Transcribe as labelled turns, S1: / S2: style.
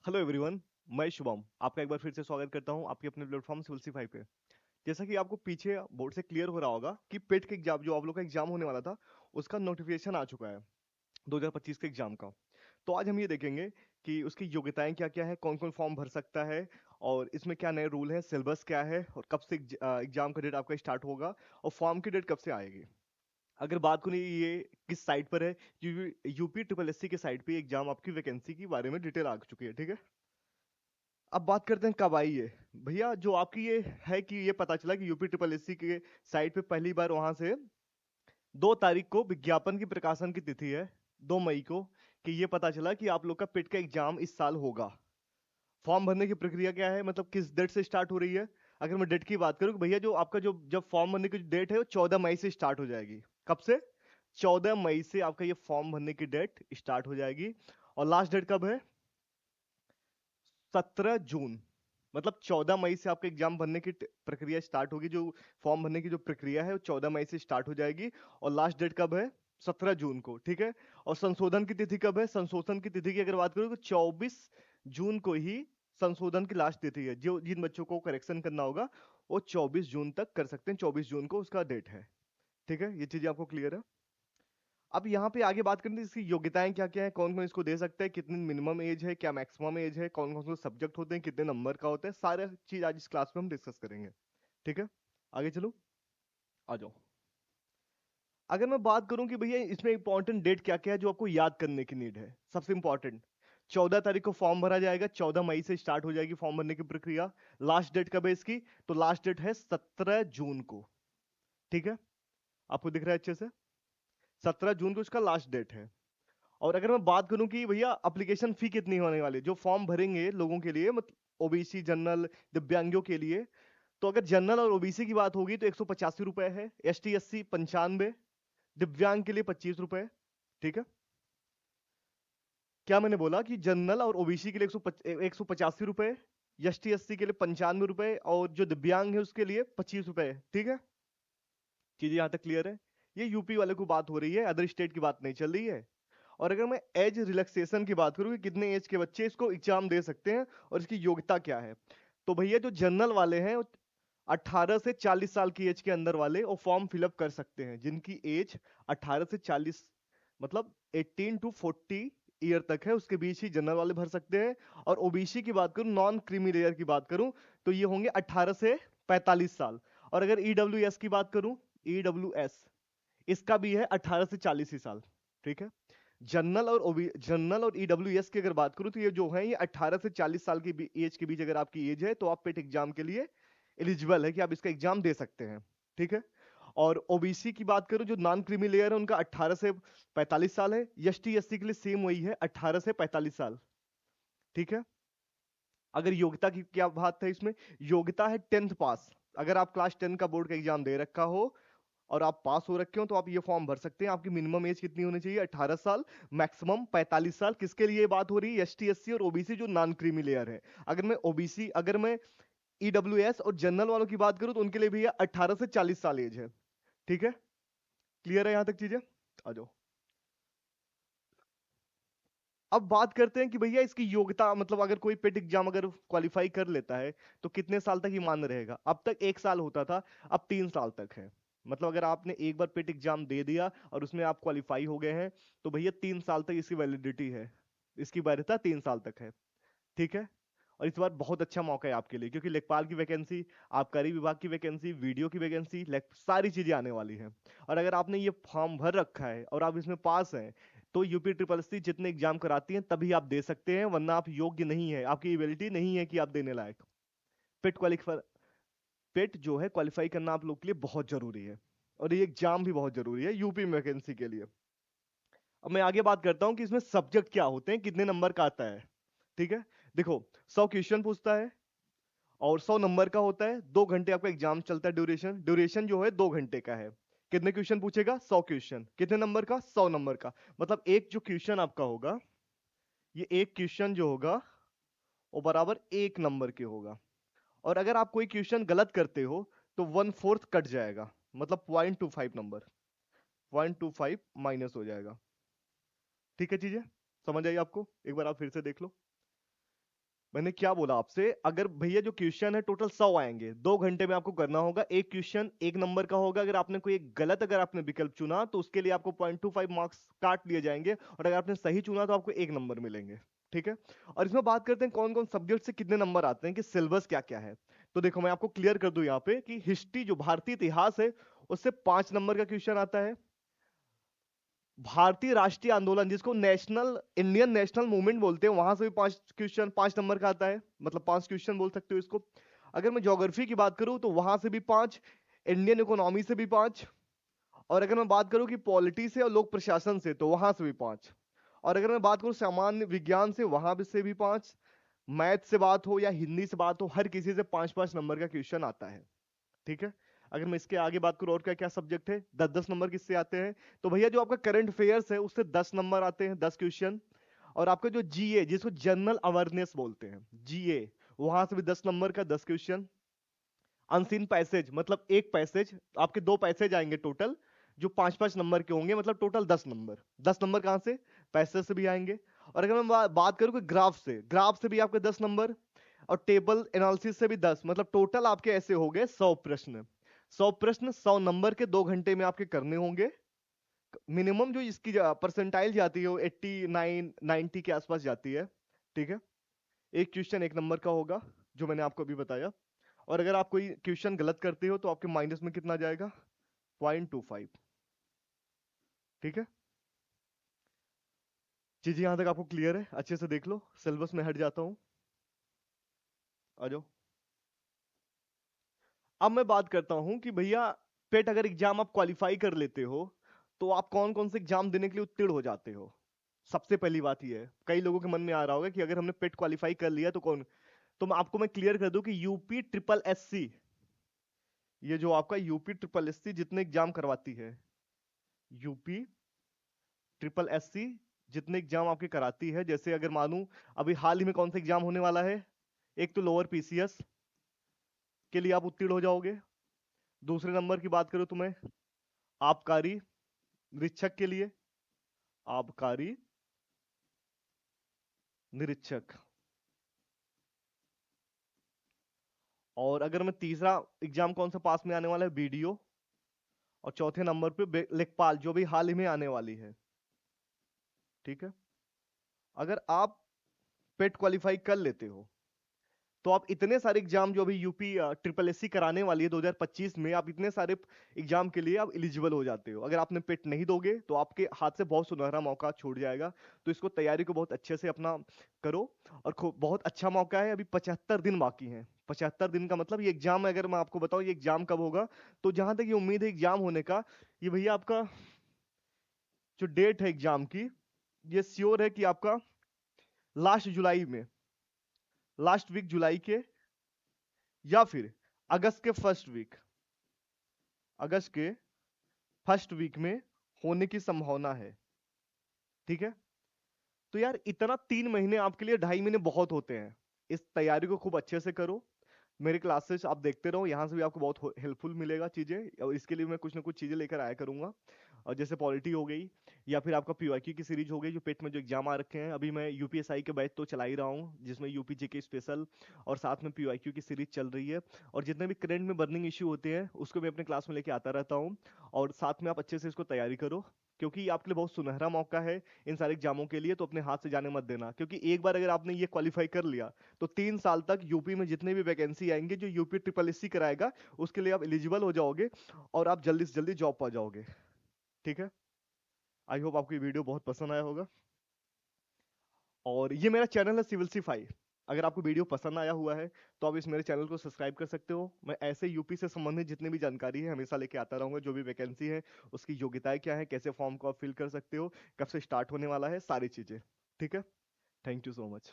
S1: Hello everyone. मैं शुभम आपका एक बार फिर से स्वागत करता हूं आपके अपने प्लेटफॉर्म सिविल्सीफाई पे। जैसा कि आपको पीछे बोर्ड से क्लियर हो रहा होगा कि पेट के एग्जाम जो आप लोग का एग्जाम होने वाला था उसका नोटिफिकेशन आ चुका है 2025 के एग्जाम का। तो आज हम ये देखेंगे कि उसकी योग्यताएं क्या क्या है, कौन कौन फॉर्म भर सकता है और इसमें क्या नए रूल है, सिलेबस क्या है और कब से एग्जाम का डेट आपका स्टार्ट होगा और फॉर्म की डेट कब से आएगी। अगर बात करें ये किस साइट पर है, यूपी ट्रिपल एस सी के साइट पे एग्जाम आपकी वैकेंसी के बारे में डिटेल आ चुकी है, ठीक है। अब बात करते हैं कब आई है। भैया जो आपकी ये है कि ये पता चला कि यूपी ट्रिपल एससी के साइट पे पहली बार वहां से 2 तारीख को विज्ञापन की प्रकाशन की तिथि है, 2 मई को, कि ये पता चला कि आप लोग का पिट का एग्जाम इस साल होगा। फॉर्म भरने की प्रक्रिया क्या है, मतलब किस डेट से स्टार्ट हो रही है। अगर मैं डेट की बात करूं कि भैया जो आपका जो जब फॉर्म भरने की डेट है वो 14 मई से स्टार्ट हो जाएगी। कब से? 14 मई से आपका ये फॉर्म भरने की डेट स्टार्ट हो जाएगी। और लास्ट डेट कब है? 17 जून। मतलब 14 मई से आपका एग्जाम भरने की प्रक्रिया स्टार्ट होगी। जो फॉर्म भरने की जो प्रक्रिया है वो 14 मई से स्टार्ट हो जाएगी। और लास्ट डेट कब है? 17 जून को, ठीक है। और संशोधन की तिथि कब है? संशोधन की तिथि की अगर बात करूं तो 24 जून को ही संशोधन की लास्ट तिथि है। जो जिन बच्चों को करेक्शन करना होगा वो 24 जून तक कर सकते हैं, 24 जून को उसका डेट है, ठीक है। ये चीजें आपको क्लियर है। अब यहाँ पे आगे बात करें तो इसकी योग्यताएं क्या क्या है, कौन कौन इसको दे सकता है, कितनी मिनिमम एज है, क्या मैक्सिमम एज है, कौन कौन से सब्जेक्ट होते हैं, कितने नंबर का होता है, सारे चीज आज इस क्लास में हम डिस्कस करेंगे, ठीक है। आगे चलो, आ जाओ। अगर मैं बात करूं कि भैया इसमें इंपॉर्टेंट डेट क्या क्या है जो आपको याद करने की नीड है, सबसे इंपॉर्टेंट 14 तारीख को फॉर्म भरा जाएगा, 14 मई से स्टार्ट हो जाएगी फॉर्म भरने की प्रक्रिया। लास्ट डेट कब है इसकी? तो लास्ट डेट है 17 जून को, ठीक है। आपको दिख रहा है अच्छे से? 17 जून को इसका लास्ट डेट है। और अगर मैं बात करूं कि भैया एप्लीकेशन फी कितनी होने वाली है जो फॉर्म भरेंगे लोगों के लिए, मतलब ओबीसी, जनरल, दिव्यांगों के लिए, तो अगर जनरल और ओबीसी की बात होगी तो 185 रुपए है, एस टी एस सी 95, दिव्यांग के लिए 25 रुपए, ठीक है। क्या मैंने बोला कि जनरल और ओबीसी के लिए 185 रुपए, एस टी एस सी के लिए 95 रुपए और जो दिव्यांग है उसके लिए 25 रुपए, ठीक है। चीजें यहां तक क्लियर है? ये यूपी वाले को बात हो रही है, अदर स्टेट की बात नहीं चल रही है। और अगर मैं एज रिलैक्सेशन की बात करूं कि कितने एज के बच्चे इसको एग्जाम दे सकते हैं और इसकी योग्यता क्या है, तो भैया जो जनरल वाले हैं 18 से 40 साल की एज के अंदर वाले वो फॉर्म फिलअप कर सकते हैं, जिनकी एज 18 से 40, मतलब 18 टू 40 ईयर तक है, उसके बीच ही जनरल वाले भर सकते हैं। और ओबीसी की बात करूं, नॉन क्रीमी लेयर की बात करूं, तो ये होंगे 18 से 45 साल। और अगर ईडब्ल्यू एस की बात करूं, ईडब्ल्यू एस इसका भी है 18 से 40 ही साल, ठीक है। जनरल और ईडब्ल्यूएस की अगर बात करूं तो ये जो है ये 18 से 40 साल की एज के बीच अगर आपकी एज है तो आप पेट एग्जाम के लिए एलिजिबल है कि आप इसका एग्जाम दे सकते हैं, ठीक है। और ओबीसी की बात करूं जो नॉन क्रीमी लेयर है उनका 18 से 45 साल है, एस टी एस सी के लिए सेम वही है 18 से 45 साल, ठीक है। अगर योग्यता की क्या बात है इसमें, योग्यता है 10th पास। अगर आप क्लास 10 का बोर्ड का एग्जाम दे रखा हो और आप पास हो रखे हो तो आप ये फॉर्म भर सकते हैं। आपकी मिनिमम एज कितनी होनी चाहिए? 18 साल, मैक्सिमम 45 साल। किसके लिए बात हो रही है? एस टी एस सी और ओबीसी जो नॉन क्रीमी लेयर है। अगर मैं ईडब्ल्यू एस और जनरल वालों की बात करूं तो उनके लिए भी 18 से 40 साल एज है, ठीक है। क्लियर है यहां तक चीजें? आ जाओ। अब बात करते हैं कि भैया इसकी योग्यता, मतलब अगर कोई पेट एग्जाम अगर क्वालिफाई कर लेता है तो कितने साल तक ये मान्य रहेगा। अब तक 1 साल होता था, अब 3 साल तक है। मतलब अगर आपने एक बार पेट एग्जाम दे दिया और उसमें आप क्वालिफाई हो गए हैं तो भैया 3 साल तक इसकी वैलिडिटी है, इसकी वैधता 3 साल तक है, ठीक है। और इस बार बहुत अच्छा मौका है आपके लिए क्योंकि लेखपाल की वैकेंसी, आबकारी विभाग की वैकेंसी, वीडियो की वैकेंसी, सारी चीजें आने वाली हैं। और अगर आपने ये फॉर्म भर रखा है और आप इसमें पास हैं तो यूपी ट्रिपल एससी जितने एग्जाम कराती हैं तभी आप दे सकते हैं, वरना आप योग्य नहीं है, आपकी एबिलिटी नहीं है कि आप देने लायक। पेट क्वालिफाई, पेट जो है क्वालिफाई करना आप लोग के लिए बहुत जरूरी है और ये एग्जाम भी बहुत जरूरी है यूपी में वैकेंसी के लिए। अब मैं आगे बात करता हूं कि इसमें सब्जेक्ट क्या होते हैं, कितने नंबर का आता है, ठीक है। देखो, 100 क्वेश्चन पूछता है और 100 नंबर का होता है। 2 घंटे आपका एग्जाम चलता है, ड्यूरेशन ड्यूरेशन जो है 2 घंटे का है। कितने क्वेश्चन पूछेगा? 100 क्वेश्चन। कितने नंबर का? 100 नंबर का। मतलब एक जो क्वेश्चन आपका होगा, ये एक क्वेश्चन जो होगा वो बराबर 1 नंबर के होगा। और अगर आप कोई क्वेश्चन गलत करते हो तो 1/4 कट जाएगा, मतलब 0.25 नंबर, 0.25 माइनस हो जाएगा, ठीक है। चीजें समझ आई आपको? एक बार आप फिर से देख लो। मैंने क्या बोला आपसे, अगर भैया जो क्वेश्चन है टोटल 100 आएंगे, 2 घंटे में आपको करना होगा। एक क्वेश्चन 1 नंबर का होगा। अगर आपने कोई एक गलत अगर आपने विकल्प चुना तो उसके लिए आपको 0.25 मार्क्स काट लिए जाएंगे, और अगर आपने सही चुना तो आपको 1 नंबर मिलेंगे। ठीक है। और इसमें बात करते हैं कौन कौन सब्जेक्ट से कितने नंबर आते हैं, कि सिलेबस क्या क्या है। तो देखो मैं आपको क्लियर कर दूं यहाँ पे कि हिस्ट्री जो भारतीय इतिहास है उससे 5 नंबर का क्वेश्चन आता है। भारतीय राष्ट्रीय आंदोलन जिसको नेशनल इंडियन नेशनल मूवमेंट बोलते हैं, वहां से भी 5 क्वेश्चन 5 नंबर का आता है, मतलब 5 क्वेश्चन बोल सकते हो इसको। अगर मैं ज्योग्राफी की बात करूं तो वहां से भी 5, इंडियन इकोनॉमी से भी 5, और अगर मैं बात करूं कि पॉलिटी से और लोक प्रशासन से तो वहां से भी 5, और अगर मैं बात करूं सामान्य विज्ञान से वहां भी से भी 5, मैथ से बात हो या हिंदी से बात हो, हर किसी से 5-5 नंबर का क्वेश्चन आता है। ठीक है। अगर मैं इसके आगे बात करूं और क्या क्या सब्जेक्ट है, 10-10 नंबर किससे आते हैं, तो भैया जो आपका करंट अफेयर्स है उससे 10 नंबर आते हैं, 10 क्वेश्चन। और आपका जो जीए जिसको जनरल अवेयरनेस बोलते हैं, जीए, वहां से भी 10 नंबर का 10 क्वेश्चन। अनसीन पैसेज मतलब एक पैसेज, आपके 2 पैसेज आएंगे टोटल, जो 5-5 नंबर के होंगे, मतलब टोटल 10 नंबर। 10 नंबर कहां से, पैसेज से भी आएंगे। और अगर मैं बात करूं कि ग्राफ से भी आपके 10 नंबर, और टेबल एनालिसिस से भी 10, मतलब टोटल आपके ऐसे हो गए 100 प्रश्न। 100 प्रश्न 100 नंबर के 2 घंटे में आपके करने होंगे। मिनिमम जो इसकी परसेंटाइल जाती है वो 89-90 के आसपास जाती है। ठीक है। एक क्वेश्चन 1 नंबर का होगा, जो मैंने आपको अभी बताया। और अगर आप कोई क्वेश्चन गलत करते हो तो आपके माइनस में कितना जाएगा, 0.25। ठीक है। चीजें यहां तक आपको क्लियर है, अच्छे से देख लो। सिलेबस में हट जाता हूं, आ जाओ। अब मैं बात करता हूं कि भैया पेट अगर एग्जाम आप क्वालिफाई कर लेते हो तो आप कौन कौन से एग्जाम देने के लिए उत्तीर्ण हो जाते हो। सबसे पहली बात यह है, कई लोगों के मन में आ रहा होगा कि अगर हमने पेट क्वालिफाई कर लिया तो कौन। तो मैं क्लियर कर दूं कि यूपी ट्रिपल एससी, ये जो आपका यूपी ट्रिपल एससी जितने एग्जाम करवाती है, यूपी ट्रिपल एससी जितने एग्जाम आपके कराती है, जैसे अगर मानूं अभी हाल ही में कौन सा एग्जाम होने वाला है, एक तो लोअर पीसीएस के लिए आप उत्तीर्ण हो जाओगे। दूसरे नंबर की बात करूं तो मैं आबकारी निरीक्षक के लिए, आबकारी निरीक्षक। और अगर मैं तीसरा एग्जाम कौन सा पास में आने वाला है, बीडीओ। और चौथे नंबर पे लेखपाल जो भी हाल ही में आने वाली है। ठीक है। अगर आप पेट क्वालिफाई कर लेते हो तो आप इतने सारे एग्जाम जो अभी यूपी ट्रिपल एससी कराने वाली है 2025 में, आप इतने सारे एग्जाम के लिए आप एलिजिबल हो जाते हो। अगर आपने पेट नहीं दोगे तो आपके हाथ से बहुत सुनहरा मौका छूट जाएगा। तो इसको तैयारी को बहुत अच्छे से अपना करो। और बहुत अच्छा मौका है, अभी 75 दिन बाकी हैं। 75 दिन का मतलब ये एग्जाम, अगर मैं आपको बताऊं ये एग्जाम कब होगा, तो जहां तक ये उम्मीद है एग्जाम होने का, ये भैया आपका जो डेट है एग्जाम की, ये श्योर है कि आपका लास्ट जुलाई में, लास्ट वीक जुलाई के, या फिर अगस्त के फर्स्ट वीक, अगस्त के फर्स्ट वीक में होने की संभावना है। ठीक है। तो यार इतना 3 महीने आपके लिए, 2.5 महीने बहुत होते हैं। इस तैयारी को खूब अच्छे से करो। मेरे क्लासेस आप देखते रहो, यहाँ से भी आपको बहुत हेल्पफुल मिलेगा चीजें, और इसके लिए मैं कुछ ना कुछ चीजें लेकर आया करूंगा। और जैसे पॉलिटी हो गई, या फिर आपका पीवाईक्यू की सीरीज हो गई, जो पेट में जो एग्जाम आ रखे हैं, अभी मैं यूपीएसआई के बैच तो चला ही रहा हूँ जिसमें यूपी जीके स्पेशल, और साथ में पीवाईक्यू की सीरीज चल रही है। और जितने भी करंट में बर्निंग इश्यू होते हैं उसको मैं अपने क्लास में लेके आता रहता हूँ। और साथ में आप अच्छे से इसको तैयारी करो, क्योंकि ये आपके लिए बहुत सुनहरा मौका है इन सारे एग्जामों के लिए। तो अपने हाथ से जाने मत देना, क्योंकि एक बार अगर आपने ये क्वालिफाई कर लिया तो 3 साल तक यूपी में जितने भी वैकेंसी आएंगे जो यूपी ट्रिपल एससी कराएगा, उसके लिए आप एलिजिबल हो जाओगे, और आप जल्दी से जल्दी जॉब पा जाओगे। ठीक है। आई होप आपको ये वीडियो बहुत पसंद आया होगा। और ये मेरा चैनल है सिविल सिफाई। अगर आपको वीडियो पसंद आया हुआ है तो आप इस मेरे चैनल को सब्सक्राइब कर सकते हो। मैं ऐसे यूपी से संबंधित जितनी भी जानकारी है हमेशा लेके आता रहूंगा। जो भी वैकेंसी है, उसकी योग्यताएं क्या है, कैसे फॉर्म को आप फिल कर सकते हो, कब से स्टार्ट होने वाला है, सारी चीजें। ठीक है। Thank you so much.